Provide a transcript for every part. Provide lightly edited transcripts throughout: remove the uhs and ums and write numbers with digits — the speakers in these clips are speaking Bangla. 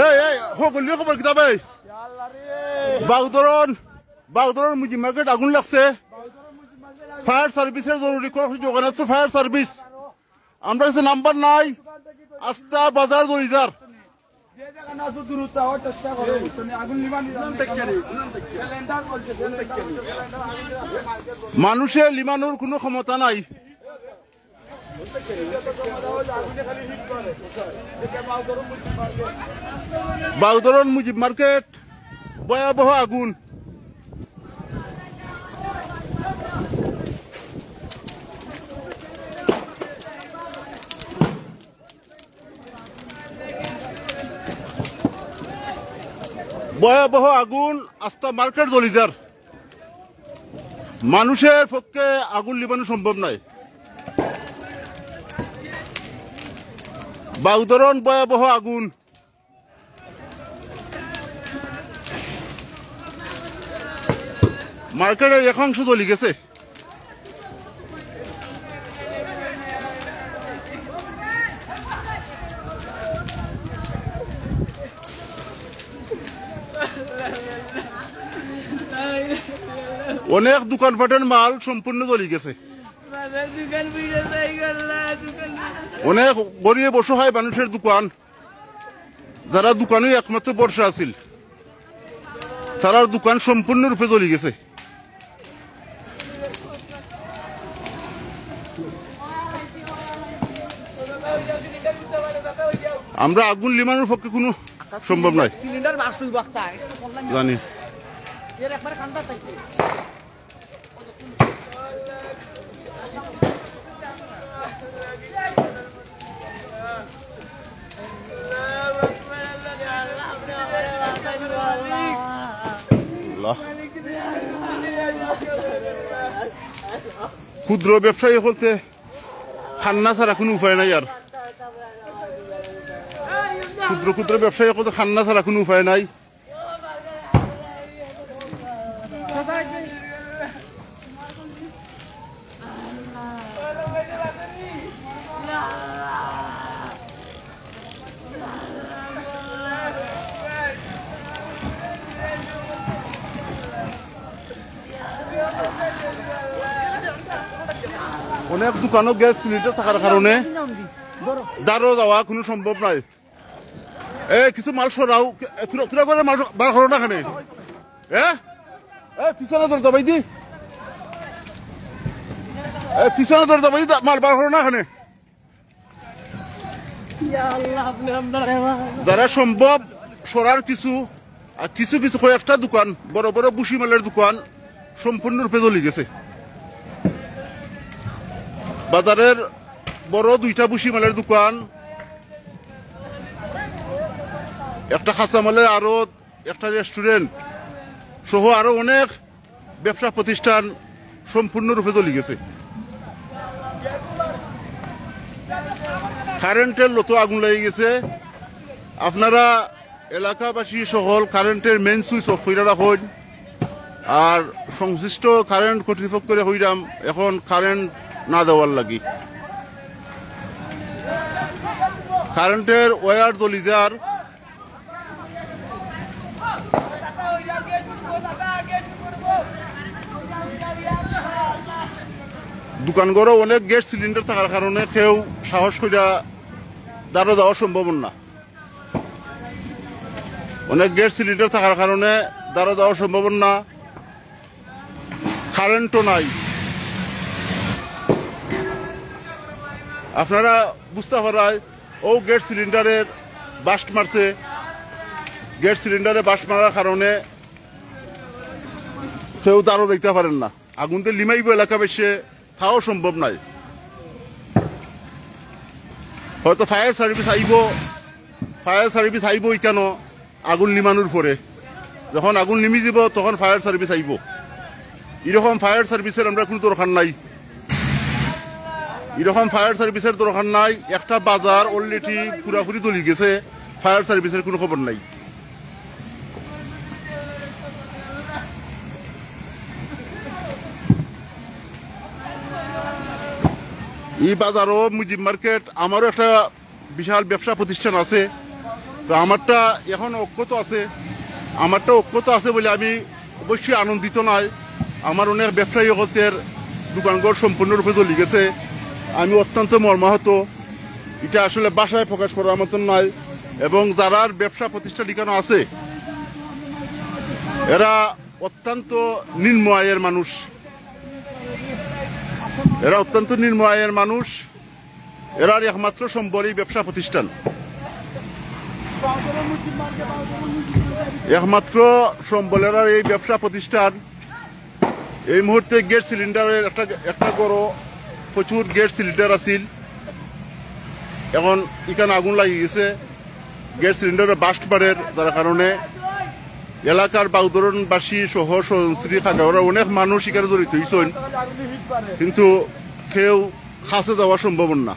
এই সকলের খবর কিতাব এই বাগদরন মুজি মার্কেট আগুন লাগছে। ফায়ার সার্ভিসের জরুরি যোগান আছে। ফায়ার সার্ভিস আমরা কাছে নাম্বার নাই। আস্তা বাজার জরিজার মানুষের লিমানোর কোনো ক্ষমতা নাই। বাগদরন মুজিব মার্কেট ভয়াবহ আগুন। ভয়াবহ আগুন আস্তা মার্কেট জলিজার। মানুষের পক্ষে আগুন লিবানো সম্ভব নয়। বাগদরন ভয়াবহ আগুন। মার্কেটের একাংশ জ্বলি গেছে। অনেক দোকানপাটের মাল সম্পূর্ণ জ্বলি গেছে। অনেক গরিব অসহায় মানুষের দোকান, যারা দোকানে একমাত্র বর্ষা আছিল, তারার দোকান সম্পূর্ণরূপে জ্বলি গেছে। আমরা আগুন লিমানোর পক্ষে কোনো সম্ভব নয় জানি। ক্ষুদ্র ব্যবসায়ী বলতে খান্না ছাড়া কোনো উপায় নাই। আর ক্ষুদ্র ব্যবসায়ী বলতে খান্না ছাড়া কোনো উপায় নাই। অনেক দোকানও গ্যাস সিলিন্ডার থাকার কারণে দাঁড়ো যাওয়া কোনো সম্ভব নয়। কিছু মাল সরাও, তোরা করে মাল বার করো না এখানে। পিছনে ধর দাবাই দি, পিছনে ধর দাবাই দি, মাল বার করো না এখানে। যারা সম্ভব সরার কিছু, আর কিছু কিছু কয়েকটা দোকান, বড় বড় বুসি মালের দোকান সম্পূর্ণরূপে জ্বলি গেছে। বাজারের বড় দুইটা বুসি মালের দোকান, একটা কাঁচামালের আড়ত, একটা রেস্টুরেন্ট সহ আরো অনেক ব্যবসা প্রতিষ্ঠান সম্পূর্ণরূপে জ্বলি গেছে। কারেন্টের লতো আগুন লেগে গেছে। আপনারা এলাকাবাসী সকল কারেন্টের মেইন সুইচ অফ করে রাখুন। আর সংশ্লিষ্ট কারেন্ট কর্তৃপক্ষের হইরাম এখন কারেন্ট না দেওয়ার লাগি। কারেন্টের ওয়ার জ্বলি যার। দোকানঘরও অনেক গ্যাস সিলিন্ডার থাকার কারণে কেউ সাহস করিয়া দাঁড়ো যাওয়া সম্ভব না। অনেক গ্যাস সিলিন্ডার থাকার কারণে দাঁড়ো যাওয়া সম্ভব না। কারেন্টও নাই। আপনারা বুঝতে পারায় ও গ্যাস সিলিন্ডারের বাস্ট মারছে। গ্যাস সিলিন্ডারে বাস্ট মারার কারণে কেউ দাঁড়ো দেখতে পারেন না। আগুনতে লিমাইব এলাকা বেশে তাও সম্ভব নাই। হয়তো ফায়ার সার্ভিস আইব কেন আগুন লিমানোর পরে। যখন আগুন লিমি দিব তখন ফায়ার সার্ভিস আইব। এরকম ফায়ার সার্ভিসের আমরা কোনো দরকার নাই। এরকম ফায়ার সার্ভিসের দরকার নাই। একটা বাজার অলরেডি পুরাপুরি জ্বলি গেছে, ফায়ার সার্ভিসের কোনো খবর নাই। এই বাজারও মুজিব মার্কেট আমারও একটা বিশাল ব্যবসা প্রতিষ্ঠান আছে। তো আমারটা এখন অক্ষত আছে, বলে আমি অবশ্যই আনন্দিত নয়। আমার অনেক ব্যবসায়ী জগতের দোকানঘর সম্পূর্ণরূপে চলে গেছে, আমি অত্যন্ত মর্মাহত। এটা আসলে বাসায় প্রকাশ করার মতন নয়। এবং যারা ব্যবসা প্রতিষ্ঠান এখানে আছে এরা অত্যন্ত নিম্ন আয়ের মানুষ, এরার একমাত্র সম্বল এই ব্যবসা প্রতিষ্ঠান, একমাত্র সম্বলের এই ব্যবসা প্রতিষ্ঠান। এই মুহূর্তে গ্যাস সিলিন্ডারের একটা বড় প্রচুর গ্যাস সিলিন্ডার আছিল, এখন এখানে আগুন লাগি গেছে। গ্যাস সিলিন্ডারের বাস্ট বাড়ের যার কারণে এলাকার বাউদরণবাসী সহ শ্রী খাগাওয়ার অনেক মানুষ এখানে জড়িত হয়েছেন, কিন্তু কেউ কাছে যাওয়া সম্ভব না।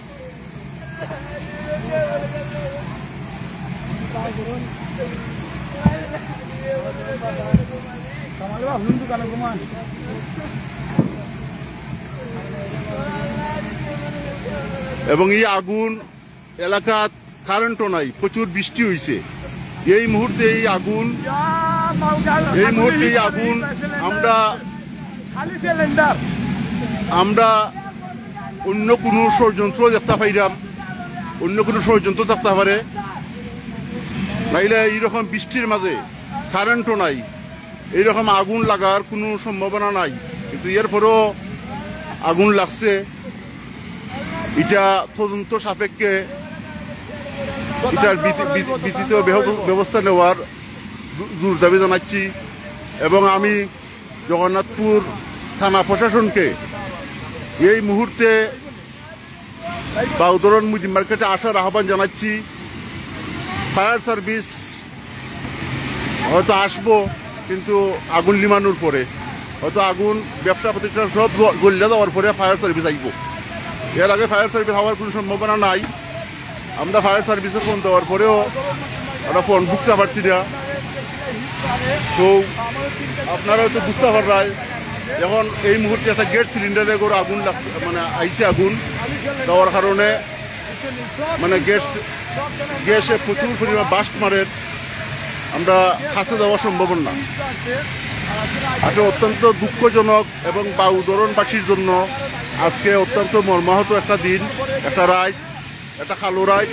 এবং এই আগুন এলাকাত কারেন্টও নাই, প্রচুর বৃষ্টি হয়েছে। এই মুহূর্তে এই আগুন আমরা অন্য কোনো ষড়যন্ত্র দেখতে পাইলাম, থাকতে পারে, নাইলে এইরকম বৃষ্টির মাঝে কারেন্টও নাই, এইরকম আগুন লাগার কোনো সম্ভাবনা নাই। কিন্তু এরপরেও আগুন লাগছে, এটা তদন্ত সাপেক্ষে এটার বিধিত ব্যবস্থা নেওয়ার জোর দাবি জানাচ্ছি। এবং আমি জগন্নাথপুর থানা প্রশাসনকে এই মুহূর্তে বাউদরণ মুদি মার্কেটে আসার আহ্বান জানাচ্ছি। ফায়ার সার্ভিস হয়তো আসবো, কিন্তু আগুন লিমানোর পরে, হয়তো আগুন ব্যবসা প্রতিষ্ঠান সব জ্বলিয়ে যাওয়ার পরে ফায়ার সার্ভিস আসবো। এর আগে ফায়ার সার্ভিস হওয়ার কোনো সম্ভাবনা নাই। আমরা ফায়ার সার্ভিসে ফোন দেওয়ার পরেও আমরা ফোন ঢুকতে পারছি না। তো আপনারা হয়তো বুঝতে পারবেন, এখন এই মুহূর্তে একটা গ্যাস সিলিন্ডারে করে আগুন লাগছে, মানে আইসে আগুন দেওয়ার কারণে মানে গ্যাসে প্রচুর পরিমাণ বাস্ট মারে, আমরা কাছে যাওয়া সম্ভব না। আসলে অত্যন্ত দুঃখজনক এবং বাউদরণবাসীর জন্য আজকে অত্যন্ত মর্মাহত একটা দিন, একটা রাত, একটা কালো রাত।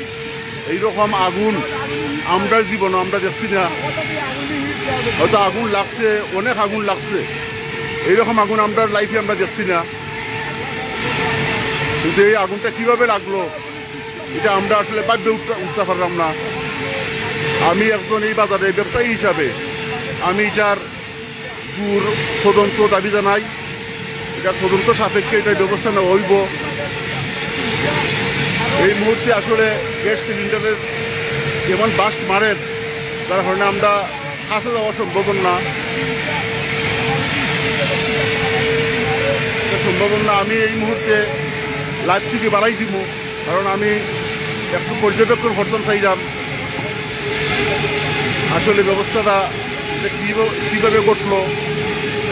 এইরকম আগুন আমরা জীবনে আমরা দেখছি না। হয়তো আগুন লাগছে, অনেক আগুন লাগছে, এইরকম আগুন আমরা লাইফে আমরা দেখছি না। কিন্তু এই আগুনটা কিভাবে লাগলো এটা আমরা আসলে ভাববে উঠতে পারলাম না। আমি একজন এই বাজারে ব্যবসায়ী হিসাবে আমি এটার দূর তদন্ত দাবি জানাই। এটা তদন্ত সাপেক্ষে এটা ব্যবস্থা নেওয়া হইব। এই মুহূর্তে আসলে গ্যাস সিলিন্ডারের যেমন বাস্ট মারেন, যার কারণে আমরা কাছে যাওয়া সম্ভব না। আমি এই মুহূর্তে লাইভ থেকে বাড়াই দিব, কারণ আমি একটু পর্যবেক্ষণ করতে চাইলাম আসলে ব্যবস্থাটা কীভাবে ঘটলো।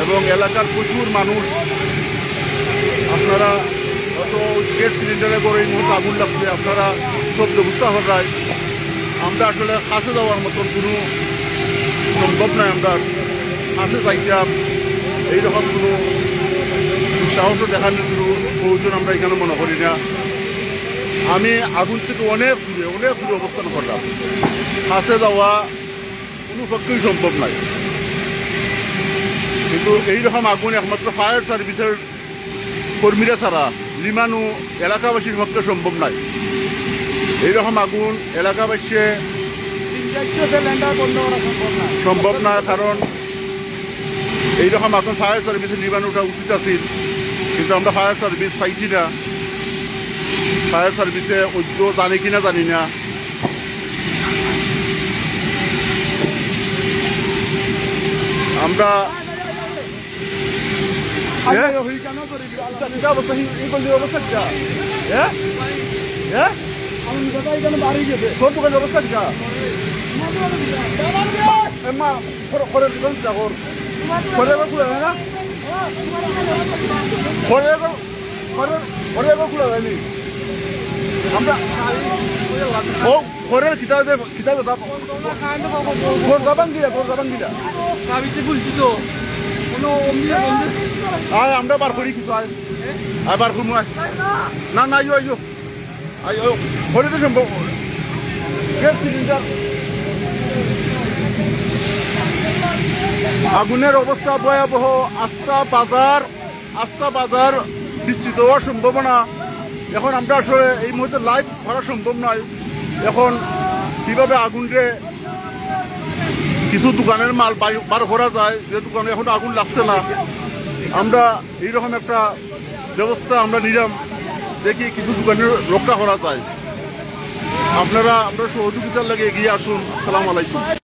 এবং এলাকার প্রচুর মানুষ, আপনারা হয়তো গ্যাস সিলিন্ডারে করে এই মুহূর্তে আগুন লাগছে, আপনারা সব বুঝতে পারবেন। আমরা আসলে কাছে যাওয়ার মতন কোনো সম্ভব নয়। আমরা কাছে চাইতাম, এইরকম কোনো সাহস দেখানোর কোনো প্রয়োজন আমরা এখানে মনে করি না। আমি আগুন থেকে অনেক দূরে অবস্থান করলাম, কাছে যাওয়া কোনো পক্ষেই সম্ভব নয়। কিন্তু এইরকম আগুন একমাত্র ফায়ার সার্ভিসের কর্মীরা ছাড়া লিমানো এলাকাবাসীর পক্ষে সম্ভব নয়। এইরকম আগুন এলাকাবাসী সম্ভব না, কারণ এইরকম আগুন ফায়ার সার্ভিসে লিমানোটা উচিত আছিল, কিন্তু আমরা ফায়ার সার্ভিস পাইছি না। ফায়ার সার্ভিসে ঐক্য জানি কিনা জানি না। আমরা আমরা ও ঘরের কিতাব ঘর যাবান গিলা আয় আমরা বার করি কিছু আয় আয় বার করবো আয় না না আইও আইও আইও ঘরে তো সম্ভব গ্যাস সিলিন্ডার আগুনের অবস্থা ভয়াবহ। আস্থা বাজার বিস্তৃত হওয়ার সম্ভাবনা এখন আমরা আসলে এই মুহূর্তে লাইভ করা সম্ভব নয়। এখন কিভাবে আগুনরে কিছু দোকানের মাল বার করা যায়, যে দোকানে এখন আগুন লাগছে না, আমরা এইরকম একটা ব্যবস্থা আমরা নিলাম, দেখি কিছু দোকানের রক্ষা করা যায়। আপনারা আমরা সহযোগিতার লাগে এগিয়ে আসুন। আসসালামু আলাইকুম।